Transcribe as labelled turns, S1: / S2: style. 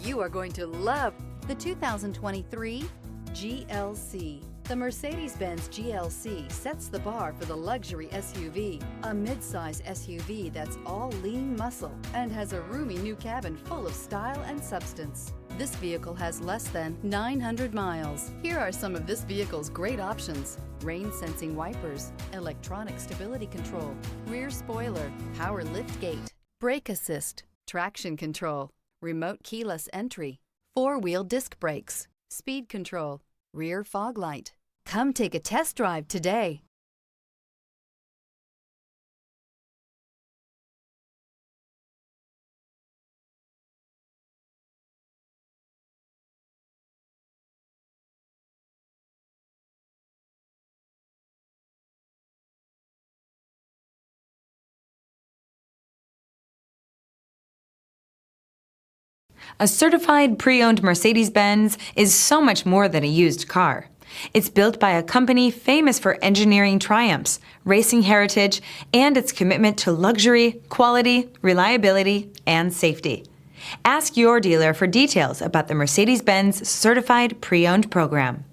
S1: You are going to love the 2023 GLC. The Mercedes-Benz GLC sets the bar for the luxury SUV, a midsize SUV that's all lean muscle and has a roomy new cabin full of style and substance. This vehicle has less than 900 miles. Here are some of this vehicle's great options: rain-sensing wipers, electronic stability control, rear spoiler, power liftgate, brake assist, traction control, remote keyless entry, four-wheel disc brakes, speed control, rear fog light. Come take a test drive today.
S2: A certified pre-owned Mercedes-Benz is so much more than a used car. It's built by a company famous for engineering triumphs, racing heritage, and its commitment to luxury, quality, reliability, and safety. Ask your dealer for details about the Mercedes-Benz Certified Pre-Owned program.